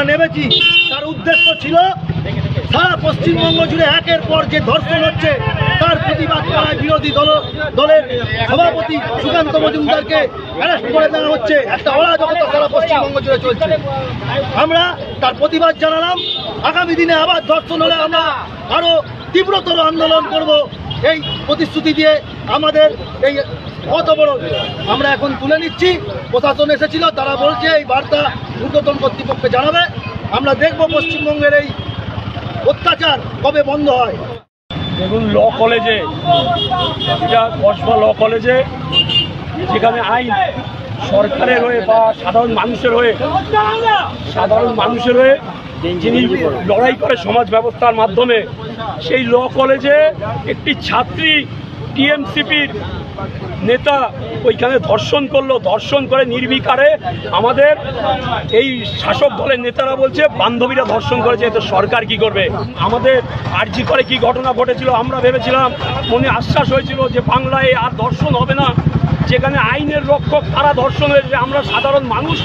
নেমেছি তার উদ্দেশ্য ছিল সারা পশ্চিমবঙ্গ জুড়ে একের পর যে ধর্ষণ হচ্ছে তার প্রতিবাদ করায় বিরোধী দলের সভাপতি সুকান্ত মজুমদারকে অ্যারেস্ট করে দেওয়া হচ্ছে। একটা অরাজকতা সারা পশ্চিমবঙ্গ জুড়ে চলছে। আমরা তার প্রতিবাদ জানালাম। আগামী দিনে আবার ধর্ষণ হলে আমরা আরো তীব্রতর আন্দোলন করব এই প্রতিশ্রুতি দিয়ে আমাদের এই কত বড় আমরা এখন তুলে নিচ্ছি। প্রশাসন এসেছিল, তারা বলছে এই বার্তা ঊর্ধ্বতন কর্তৃপক্ষকে জানাবে। আমরা দেখব পশ্চিমবঙ্গের এই অত্যাচার কবে বন্ধ হয়। দেখুন, ল কলেজে, এটা কসবা ল কলেজে, যেখানে আইন সরকারের হয়ে বা সাধারণ মানুষের হয়ে যিনি লড়াই করে সমাজ ব্যবস্থার মাধ্যমে, সেই ল কলেজে একটি ছাত্রী টিএমসিপির নেতা ওইখানে ধর্ষণ করলো। ধর্ষণ করে নির্বিকারে আমাদের এই শাসক দলের নেতারা বলছে বান্ধবীরা ধর্ষণ করেছে, তো সরকার কি করবে? আমাদের আরজি করে কি ঘটনা ঘটেছিল, আমরা ভেবেছিলাম, মনে আশ্বাস হয়েছিল যে বাংলায় আর ধর্ষণ হবে না। যেখানে আইনের রক্ষক তারা ধর্ষণ হয়েছে, আমরা সাধারণ মানুষ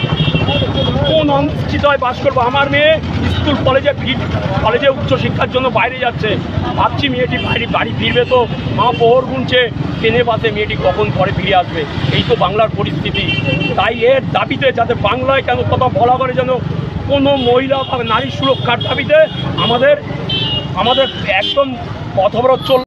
কোন অনিশ্চিততায় বাস করবো? আমার মেয়ে স্কুল কলেজে উচ্চশিক্ষার জন্য বাইরে যাচ্ছে, ভাবছি মেয়েটি বাড়ি ফিরবে, তো মা পোহর গুনছে ট্রেনে বাসে মেয়েটি কখন ঘরে ফিরে আসবে। এই তো বাংলার পরিস্থিতি। তাই এর দাবিতে, যাতে বাংলায় কেন কথা বলা করে যেন কোনো মহিলা বা নারী সুরক্ষার দাবিতে আমাদের একদম পথ অবরোধ চল